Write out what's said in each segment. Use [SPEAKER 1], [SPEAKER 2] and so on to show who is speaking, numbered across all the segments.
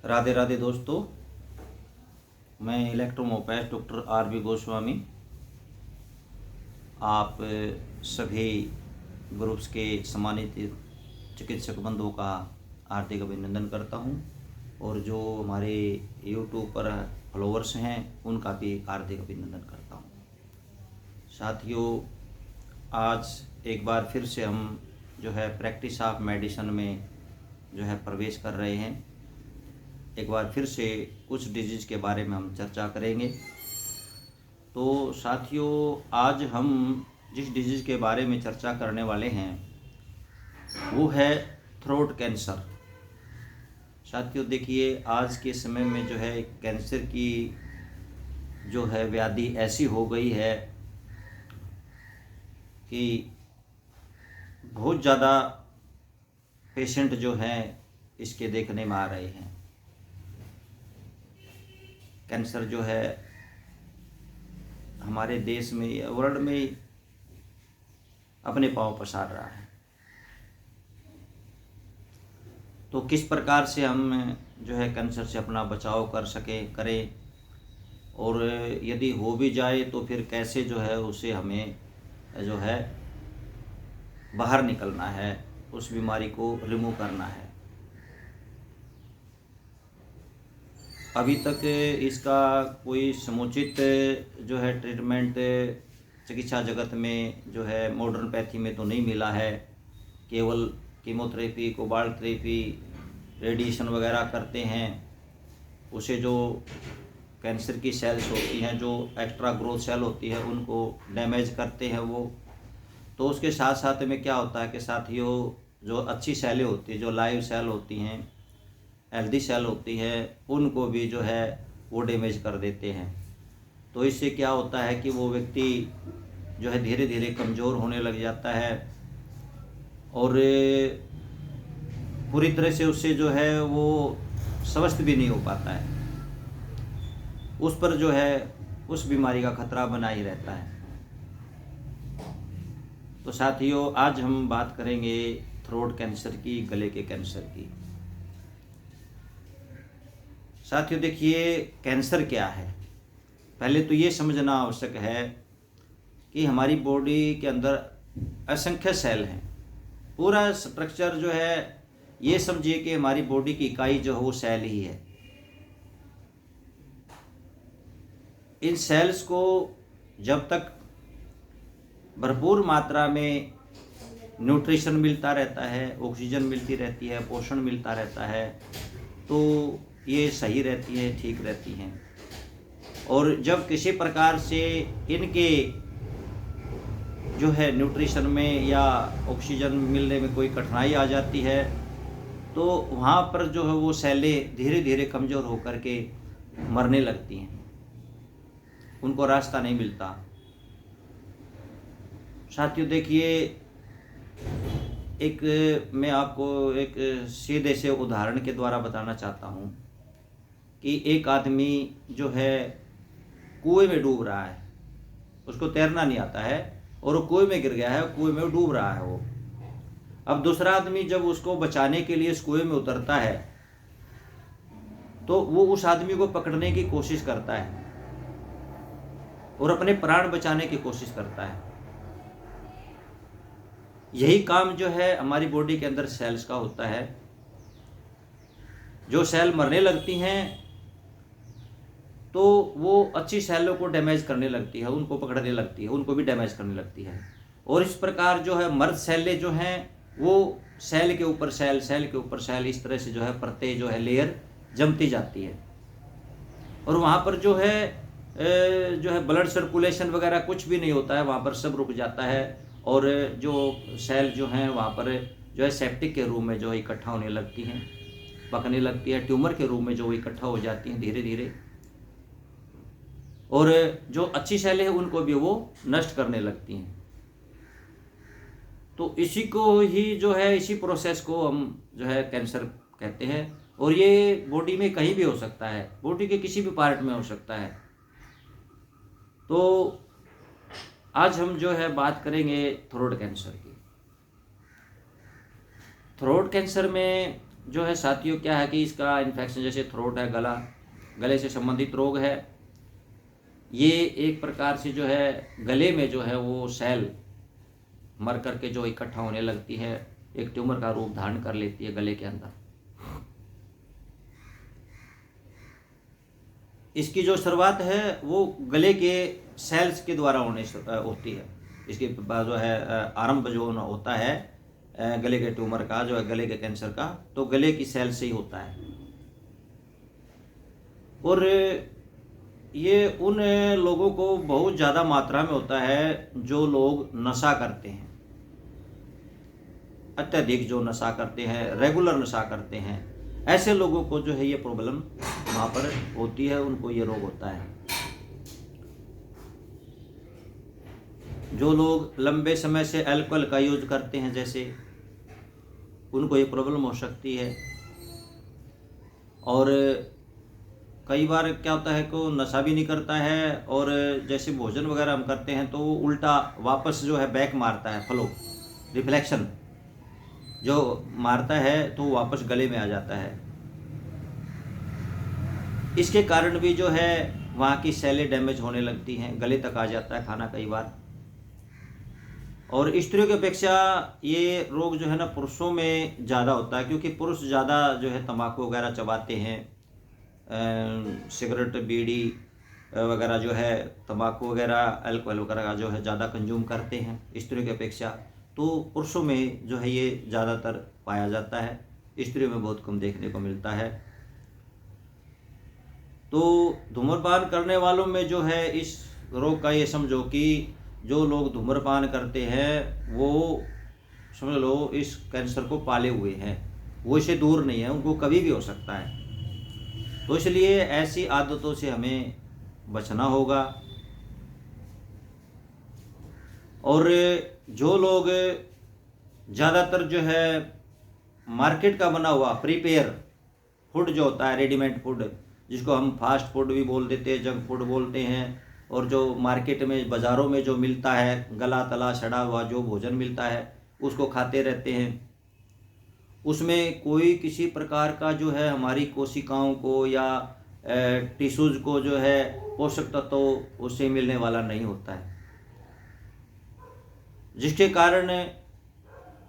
[SPEAKER 1] राधे राधे दोस्तों, मैं इलेक्ट्रोमोपैथ doctor RB. Goswami आप सभी ग्रुप्स के सम्मानित चिकित्सक बंधुओं का हार्दिक अभिनंदन करता हूं और जो हमारे यूट्यूब पर फॉलोअर्स हैं उनका भी हार्दिक अभिनंदन करता हूं। साथियों, आज एक बार फिर से हम जो है प्रैक्टिस ऑफ मेडिसिन में जो है प्रवेश कर रहे हैं। एक बार फिर से कुछ डिजीज़ के बारे में हम चर्चा करेंगे। तो साथियों, आज हम जिस डिजीज़ के बारे में चर्चा करने वाले हैं वो है थ्रोट कैंसर। साथियों देखिए, आज के समय में जो है कैंसर की जो है व्याधि ऐसी हो गई है कि बहुत ज़्यादा पेशेंट जो हैं इसके देखने में आ रहे हैं। कैंसर जो है हमारे देश में या वर्ल्ड में अपने पांव पसार रहा है। तो किस प्रकार से हम जो है कैंसर से अपना बचाव करें और यदि हो भी जाए तो फिर कैसे जो है उसे हमें जो है बाहर निकलना है, उस बीमारी को रिमूव करना है। अभी तक इसका कोई समुचित जो है ट्रीटमेंट चिकित्सा जगत में जो है मॉडर्न पैथी में तो नहीं मिला है। केवल कीमोथेरेपी, कोबाल्ट थेरेपी, रेडिएशन वगैरह करते हैं। उसे जो कैंसर की सेल्स होती हैं, जो एक्स्ट्रा ग्रोथ सेल होती है, उनको डैमेज करते हैं वो। तो उसके साथ साथ में क्या होता है कि साथियों, जो अच्छी सेलें होती हैं, जो लाइव सेल होती हैं, हेल्दी सेल होती है, उनको भी जो है वो डैमेज कर देते हैं। तो इससे क्या होता है कि वो व्यक्ति जो है धीरे धीरे कमज़ोर होने लग जाता है और पूरी तरह से उससे जो है वो स्वस्थ भी नहीं हो पाता है। उस पर जो है उस बीमारी का खतरा बना ही रहता है। तो साथियों, आज हम बात करेंगे थ्रोट कैंसर की, गले के कैंसर की। साथियों देखिए, कैंसर क्या है, पहले तो ये समझना आवश्यक है कि हमारी बॉडी के अंदर असंख्य सेल हैं। पूरा स्ट्रक्चर जो है ये समझिए कि हमारी बॉडी की इकाई जो है वो सेल ही है। इन सेल्स को जब तक भरपूर मात्रा में न्यूट्रिशन मिलता रहता है, ऑक्सीजन मिलती रहती है, पोषण मिलता रहता है, तो ये सही रहती है, ठीक रहती हैं। और जब किसी प्रकार से इनके जो है न्यूट्रिशन में या ऑक्सीजन मिलने में कोई कठिनाई आ जाती है तो वहाँ पर जो है वो सेलें धीरे धीरे कमज़ोर होकर के मरने लगती हैं, उनको रास्ता नहीं मिलता। साथियों देखिए, मैं आपको एक सीधे से उदाहरण के द्वारा बताना चाहता हूँ कि एक आदमी जो है कुएं में डूब रहा है, उसको तैरना नहीं आता है और वो कुएं में गिर गया है, कुएं में डूब रहा है वो। अब दूसरा आदमी जब उसको बचाने के लिए इस कुएं में उतरता है तो वो उस आदमी को पकड़ने की कोशिश करता है और अपने प्राण बचाने की कोशिश करता है। यही काम जो है हमारी बॉडी के अंदर सेल्स का होता है। जो सेल मरने लगती हैं तो वो अच्छी सेलों को डैमेज करने लगती है, उनको पकड़ने लगती है, उनको भी डैमेज करने लगती है। और इस प्रकार जो है मर्द सेलें जो हैं वो सेल के ऊपर सेल, सेल के ऊपर सेल, इस तरह से जो है परतें जो है लेयर जमती जाती है। और वहाँ पर जो है ब्लड सर्कुलेशन वगैरह कुछ भी नहीं होता है, वहाँ पर सब रुक जाता है। और जो सेल जो हैं वहाँ पर जो है सेप्टिक के रूप में जो है इकट्ठा होने लगती हैं, पकने लगती है, ट्यूमर के रूप में जो इकट्ठा हो जाती हैं धीरे धीरे। और जो अच्छी सेलें हैं उनको भी वो नष्ट करने लगती हैं। तो इसी को ही जो है, इसी प्रोसेस को हम जो है कैंसर कहते हैं। और ये बॉडी में कहीं भी हो सकता है, बॉडी के किसी भी पार्ट में हो सकता है। तो आज हम जो है बात करेंगे थ्रोट कैंसर की। थ्रोट कैंसर में जो है साथियों क्या है कि इसका इन्फेक्शन जैसे थ्रोट है, गले से संबंधित रोग है, ये एक प्रकार से जो है गले में जो है वो सेल मर करके जो इकट्ठा होने लगती है, एक ट्यूमर का रूप धारण कर लेती है गले के अंदर। इसकी जो शुरुआत है वो गले के सेल्स के द्वारा होती है। इसके बाद जो है आरंभ जो होता है गले के ट्यूमर का, जो है गले के कैंसर का, तो गले की सेल से ही होता है। और ये उन लोगों को बहुत ज़्यादा मात्रा में होता है जो लोग नशा करते हैं, अत्यधिक जो नशा करते हैं, रेगुलर नशा करते हैं, ऐसे लोगों को जो है ये प्रॉब्लम वहाँ पर होती है, उनको ये रोग होता है। जो लोग लंबे समय से अल्कोहल का यूज करते हैं जैसे, उनको ये प्रॉब्लम हो सकती है। और कई बार क्या होता है कि नशा भी नहीं करता है, और जैसे भोजन वगैरह हम करते हैं तो उल्टा वापस जो है बैक मारता है, फ्लो रिफ्लेक्शन जो मारता है तो वापस गले में आ जाता है। इसके कारण भी जो है वहाँ की सेलें डैमेज होने लगती हैं, गले तक आ जाता है खाना कई बार। और स्त्रियों की अपेक्षा ये रोग जो है ना पुरुषों में ज़्यादा होता है, क्योंकि पुरुष ज़्यादा जो है तंबाकू वगैरह चबाते हैं, सिगरेट बीड़ी वगैरह जो है, तंबाकू वगैरह अल्कोहल वगैरह का जो है ज़्यादा कंज्यूम करते हैं स्त्रियों की अपेक्षा। तो पुरुषों में जो है ये ज़्यादातर पाया जाता है, स्त्रियों में बहुत कम देखने को मिलता है। तो धूम्रपान करने वालों में जो है इस रोग का ये समझो कि जो लोग धूम्रपान करते हैं वो समझ लो इस कैंसर को पाले हुए हैं, वो इससे दूर नहीं है, उनको कभी भी हो सकता है। तो इसलिए ऐसी आदतों से हमें बचना होगा। और जो लोग ज़्यादातर जो है मार्केट का बना हुआ प्रीपेयर फूड जो होता है, रेडीमेड फूड, जिसको हम फास्ट फूड भी बोल देते हैं, जंक फूड बोलते हैं, और जो मार्केट में बाज़ारों में जो मिलता है गला तला सड़ा हुआ जो भोजन मिलता है उसको खाते रहते हैं। उसमें कोई किसी प्रकार का जो है हमारी कोशिकाओं को या टिश्यूज़ को जो है पोषक तत्व उससे मिलने वाला नहीं होता है, जिसके कारण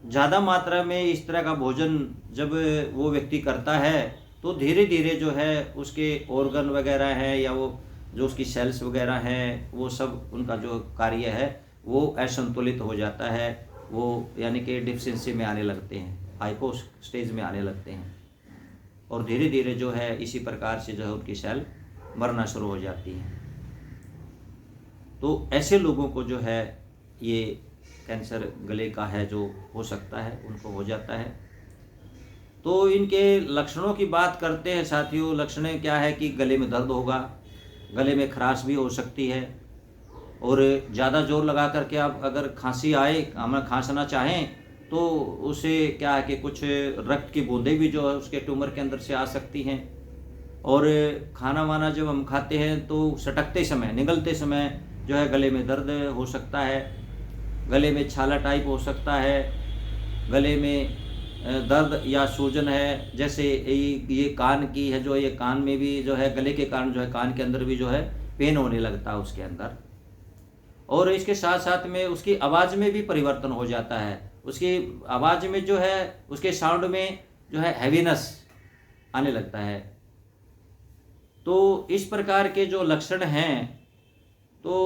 [SPEAKER 1] ज़्यादा मात्रा में इस तरह का भोजन जब वो व्यक्ति करता है तो धीरे धीरे जो है उसके ऑर्गन वगैरह हैं या वो जो उसकी सेल्स वगैरह हैं वो सब उनका जो कार्य है वो असंतुलित हो जाता है, वो यानी कि डिफिशिएंसी में आने लगते हैं, हाइपो स्टेज में आने लगते हैं, और धीरे धीरे जो है इसी प्रकार से जो है उनकी सेल मरना शुरू हो जाती है। तो ऐसे लोगों को जो है ये कैंसर गले का है जो हो सकता है, उनको हो जाता है। तो इनके लक्षणों की बात करते हैं साथियों। लक्षण क्या है कि गले में दर्द होगा, गले में खराश भी हो सकती है, और ज़्यादा जोर लगा करके आप अगर खांसी आए, हम खांसना चाहें तो उसे क्या है कि कुछ रक्त की बूंदें भी जो है उसके ट्यूमर के अंदर से आ सकती हैं। और खाना वाना जब हम खाते हैं तो सटकते समय, निगलते समय जो है गले में दर्द हो सकता है, गले में छाला टाइप हो सकता है, गले में दर्द या सूजन है। जैसे ये कान की है, जो ये कान में भी जो है गले के कारण जो है कान के अंदर भी जो है पेन होने लगता है उसके अंदर। और इसके साथ साथ में उसकी आवाज़ में भी परिवर्तन हो जाता है, उसकी आवाज़ में जो है उसके साउंड में जो है हैवीनेस आने लगता है। तो इस प्रकार के जो लक्षण हैं तो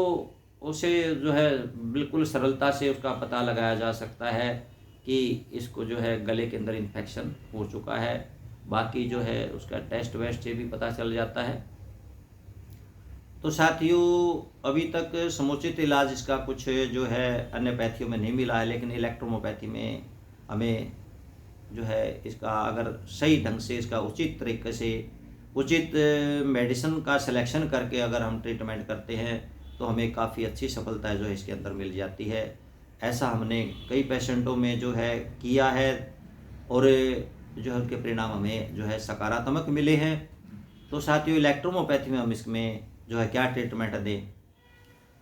[SPEAKER 1] उसे जो है बिल्कुल सरलता से उसका पता लगाया जा सकता है कि इसको जो है गले के अंदर इन्फेक्शन हो चुका है। बाकी जो है उसका टेस्ट वेस्ट से भी पता चल जाता है। तो साथियों अभी तक समुचित इलाज इसका कुछ जो है अन्य पैथियों में नहीं मिला है, लेकिन इलेक्ट्रोमोपैथी में हमें जो है इसका अगर सही ढंग से इसका उचित तरीके से उचित मेडिसिन का सिलेक्शन करके अगर हम ट्रीटमेंट करते हैं तो हमें काफ़ी अच्छी सफलता जो है इसके अंदर मिल जाती है। ऐसा हमने कई पेशेंटों में जो है किया है और जो है उनके परिणाम हमें जो है सकारात्मक मिले हैं। तो साथियों इलेक्ट्रोमोपैथी में हम इसमें जो है क्या ट्रीटमेंट दें,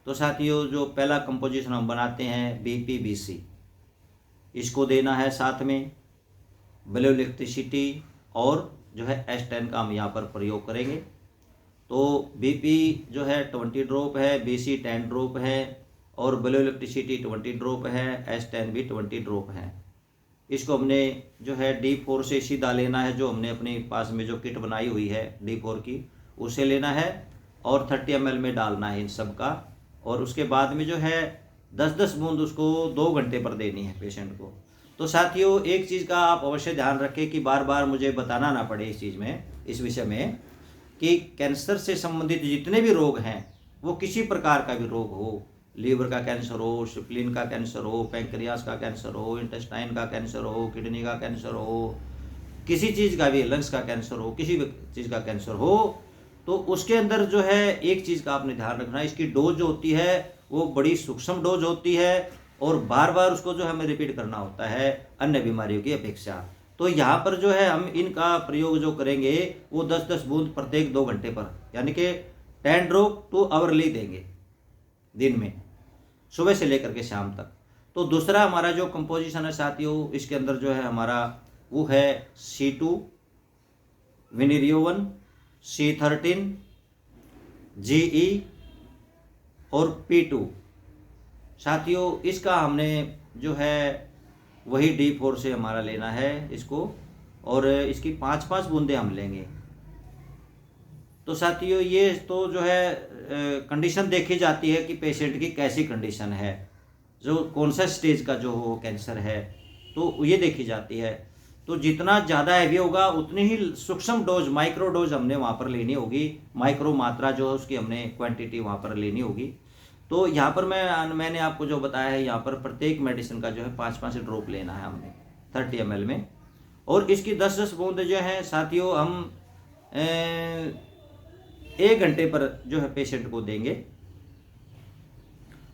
[SPEAKER 1] तो साथियों जो पहला कंपोजिशन हम बनाते हैं BPBC, इसको देना है साथ में। ब्लू इलेक्ट्रिसिटी और जो है S10 का हम यहाँ पर प्रयोग करेंगे। तो BP जो है 20 ड्रॉप है, BC 10 ड्रॉप है और ब्लू इलेक्ट्रिसिटी 20 ड्रॉप है, S10 भी 20 ड्रॉप है। इसको हमने जो है D4 से सीधा लेना है, जो हमने अपने पास में जो किट बनाई हुई है D4 की, उसे लेना है और 30 ml में डालना है इन सब का। और उसके बाद में जो है 10-10 बूंद उसको 2 घंटे पर देनी है पेशेंट को। तो साथियों, एक चीज़ का आप अवश्य ध्यान रखें कि बार बार मुझे बताना ना पड़े इस चीज़ में, इस विषय में, कि कैंसर से संबंधित जितने भी रोग हैं, वो किसी प्रकार का भी रोग हो, लीवर का कैंसर हो, स्प्लीन का कैंसर हो, पैंक्रियास का कैंसर हो, इंटेस्टाइन का कैंसर हो, किडनी का कैंसर हो, किसी चीज़ का भी, लंग्स का कैंसर हो, किसी भी चीज़ का कैंसर हो, तो उसके अंदर जो है एक चीज़ का आपने ध्यान रखना है, इसकी डोज जो होती है वो बड़ी सूक्ष्म डोज होती है और बार बार उसको जो हमें रिपीट करना होता है अन्य बीमारियों की अपेक्षा। तो यहाँ पर जो है हम इनका प्रयोग जो करेंगे वो 10-10 बूंद प्रत्येक 2 घंटे पर, यानी कि 10 ड्रॉप 2 आवरली देंगे दिन में, सुबह से लेकर के शाम तक। तो दूसरा हमारा जो कंपोजिशन है साथियों, इसके अंदर जो है हमारा वो है C2, विनिरियोवन, C13, GE और P2। साथियों, इसका हमने जो है वही D4 से हमारा लेना है इसको, और इसकी 5-5 बूंदें हम लेंगे। तो साथियों, ये तो जो है कंडीशन देखी जाती है कि पेशेंट की कैसी कंडीशन है, जो कौन सा स्टेज का जो हो कैंसर है, तो ये देखी जाती है। तो जितना ज़्यादा हैवी होगा उतनी ही सूक्ष्म डोज, माइक्रो डोज हमने वहाँ पर लेनी होगी, माइक्रो मात्रा जो है उसकी हमने क्वांटिटी वहाँ पर लेनी होगी। तो यहाँ पर मैंने आपको जो बताया है, यहाँ पर प्रत्येक मेडिसिन का जो है 5-5 ड्रॉप लेना है हमने 30 ml में, और इसकी 10-10 बूंद जो है साथियों हम 1 घंटे पर जो है पेशेंट को देंगे,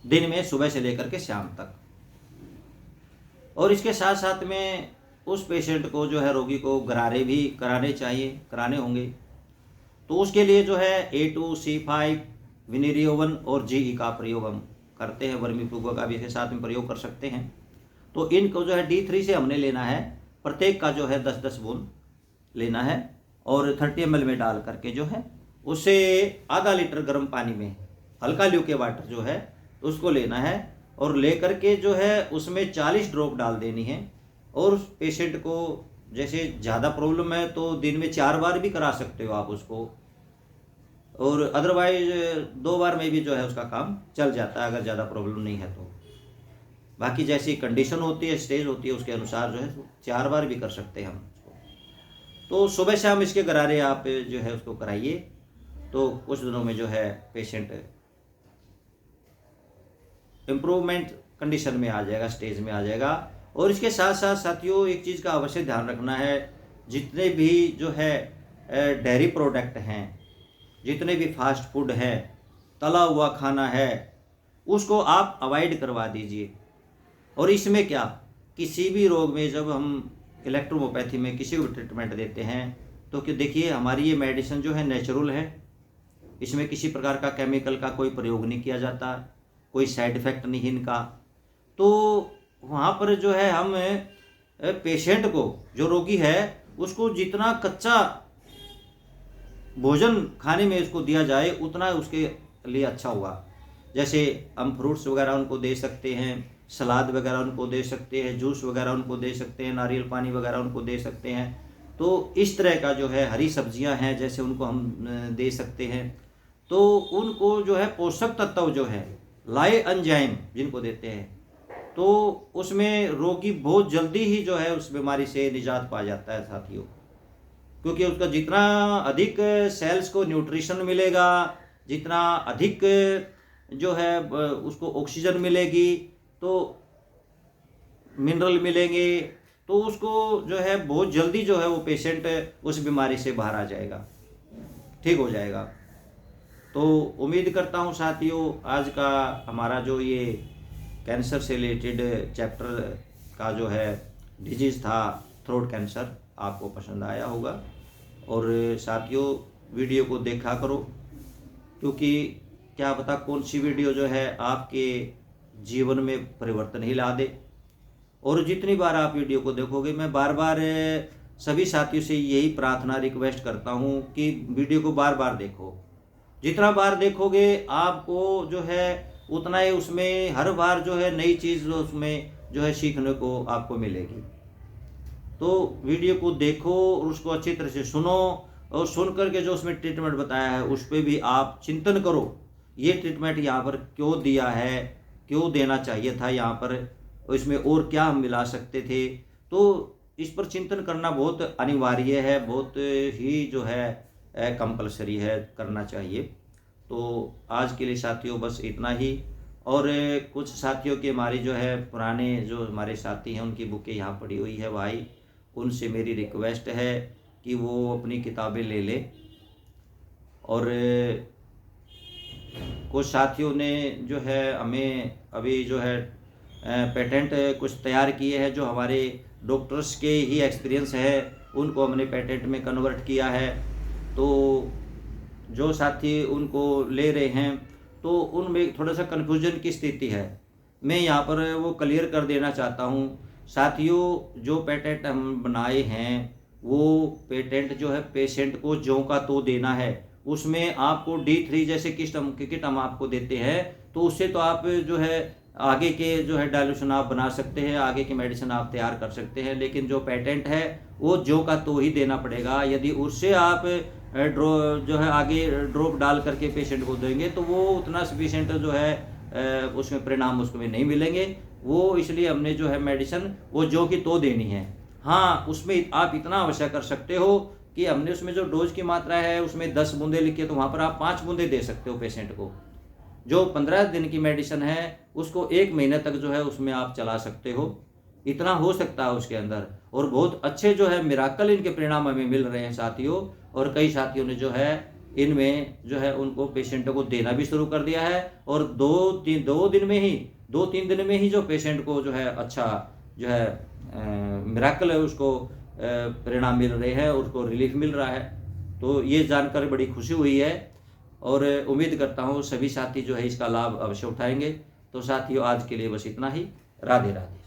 [SPEAKER 1] दिन में सुबह से लेकर के शाम तक। और इसके साथ साथ में उस पेशेंट को जो है, रोगी को गरारे भी कराने होंगे। तो उसके लिए जो है A2, C5, विनिरियोवन और GE का प्रयोग हम करते हैं, वर्मीफुगो का भी इसके साथ में प्रयोग कर सकते हैं। तो इनको जो है D3 से हमने लेना है, प्रत्येक का जो है 10-10 बूंद लेना है और 30 ml में डाल करके जो है उसे आधा लीटर गर्म पानी में, हल्का ल्यूके वाटर जो है उसको लेना है, और लेकर के जो है उसमें 40 ड्रॉप डाल देनी है। और उस पेशेंट को जैसे ज़्यादा प्रॉब्लम है तो दिन में 4 बार भी करा सकते हो आप उसको, और अदरवाइज 2 बार में भी जो है उसका काम चल जाता है अगर ज़्यादा प्रॉब्लम नहीं है तो। बाकी जैसी कंडीशन होती है, स्टेज होती है, उसके अनुसार जो है 4 बार भी कर सकते हैं हम उसको। तो सुबह शाम इसके गरारे आप जो है उसको कराइए, तो कुछ दिनों में जो है पेशेंट इम्प्रूवमेंट कंडीशन में आ जाएगा, स्टेज में आ जाएगा। और इसके साथ साथ साथियों, एक चीज़ का अवश्य ध्यान रखना है, जितने भी जो है डेयरी प्रोडक्ट हैं, जितने भी फास्ट फूड है, तला हुआ खाना है, उसको आप अवॉइड करवा दीजिए। और इसमें क्या, किसी भी रोग में जब हम इलेक्ट्रोहोम्योपैथी में किसी को ट्रीटमेंट देते हैं तो कि देखिए हमारी ये मेडिसिन जो है नेचुरल है, इसमें किसी प्रकार का केमिकल का कोई प्रयोग नहीं किया जाता, कोई साइड इफ़ेक्ट नहीं इनका। तो वहाँ पर जो है हम पेशेंट को, जो रोगी है, उसको जितना कच्चा भोजन खाने में उसको दिया जाए उतना उसके लिए अच्छा होगा। जैसे हम फ्रूट्स वगैरह उनको दे सकते हैं, सलाद वगैरह उनको दे सकते हैं, जूस वगैरह उनको दे सकते हैं, नारियल पानी वगैरह उनको दे सकते हैं। तो इस तरह का जो है हरी सब्जियां हैं जैसे उनको हम दे सकते हैं। तो उनको जो है पोषक तत्व जो है, लाए एंजाइम जिनको देते हैं, तो उसमें रोगी बहुत जल्दी ही जो है उस बीमारी से निजात पा जाता है साथियों, क्योंकि उसका जितना अधिक सेल्स को न्यूट्रिशन मिलेगा, जितना अधिक जो है उसको ऑक्सीजन मिलेगी, तो मिनरल मिलेंगे, तो उसको जो है बहुत जल्दी जो है वो पेशेंट उस बीमारी से बाहर आ जाएगा, ठीक हो जाएगा। तो उम्मीद करता हूँ साथियों, आज का हमारा जो ये कैंसर से रिलेटेड चैप्टर का जो है डिजीज़ था थ्रोट कैंसर, आपको पसंद आया होगा। और साथियों, वीडियो को देखा करो, क्योंकि क्या पता कौन सी वीडियो जो है आपके जीवन में परिवर्तन ही ला दे। और जितनी बार आप वीडियो को देखोगे, मैं बार बार सभी साथियों से यही प्रार्थना रिक्वेस्ट करता हूँ कि वीडियो को बार बार देखो। जितना बार देखोगे आपको जो है उतना ही उसमें हर बार जो है नई चीज़ उसमें जो है सीखने को आपको मिलेगी। तो वीडियो को देखो और उसको अच्छी तरह से सुनो, और सुन करके जो उसमें ट्रीटमेंट बताया है उस पर भी आप चिंतन करो। ये ट्रीटमेंट यहाँ पर क्यों दिया है, क्यों देना चाहिए था यहाँ पर, इसमें और क्या हम मिला सकते थे। तो इस पर चिंतन करना बहुत अनिवार्य है, बहुत ही जो है कंपलसरी है, करना चाहिए। तो आज के लिए साथियों बस इतना ही। और कुछ साथियों के हमारे जो है पुराने जो हमारे साथी हैं उनकी बुकें यहाँ पड़ी हुई है भाई, उनसे मेरी रिक्वेस्ट है कि वो अपनी किताबें ले ले। और कुछ साथियों ने जो है हमें अभी जो है पेटेंट कुछ तैयार किए हैं, जो हमारे डॉक्टर्स के ही एक्सपीरियंस है उनको हमने पेटेंट में कन्वर्ट किया है। तो जो साथी उनको ले रहे हैं तो उनमें थोड़ा सा कन्फ्यूजन की स्थिति है, मैं यहाँ पर वो क्लियर कर देना चाहता हूँ। साथियों, जो पेटेंट हम बनाए हैं वो पेटेंट जो है पेशेंट को ज्यों का तो देना है। उसमें आपको D3 जैसे किट हम आपको देते हैं, तो उससे तो आप जो है आगे के जो है डायल्यूशन आप बना सकते हैं, आगे की मेडिसिन आप तैयार कर सकते हैं। लेकिन जो पेटेंट है वो ज्यों का तो ही देना पड़ेगा। यदि उससे आप जो है आगे ड्रॉप डाल करके पेशेंट को देंगे तो वो उतना सफिशिएंट जो है उसमें परिणाम उसको में नहीं मिलेंगे। वो इसलिए हमने जो है मेडिसिन वो ज्यों की तो देनी है। हाँ, उसमें आप इतना अवश्य कर सकते हो कि हमने उसमें जो डोज की मात्रा है उसमें 10 बूंदे लिखी है, तो वहाँ पर आप 5 बूंदे दे सकते हो पेशेंट को। जो 15 दिन की मेडिसिन है उसको 1 महीने तक जो है उसमें आप चला सकते हो, इतना हो सकता है उसके अंदर। और बहुत अच्छे जो है मिराकल इनके परिणाम हमें मिल रहे हैं साथियों। और कई साथियों ने जो है इनमें जो है उनको पेशेंटों को देना भी शुरू कर दिया है, और 2-3 दिन में ही जो पेशेंट को जो है अच्छा जो है मिराकल है उसको परिणाम मिल रहे हैं, उसको रिलीफ मिल रहा है। तो ये जानकर बड़ी खुशी हुई है और उम्मीद करता हूँ सभी साथी जो है इसका लाभ अवश्य उठाएंगे। तो साथियों, आज के लिए बस इतना ही। राधे राधे।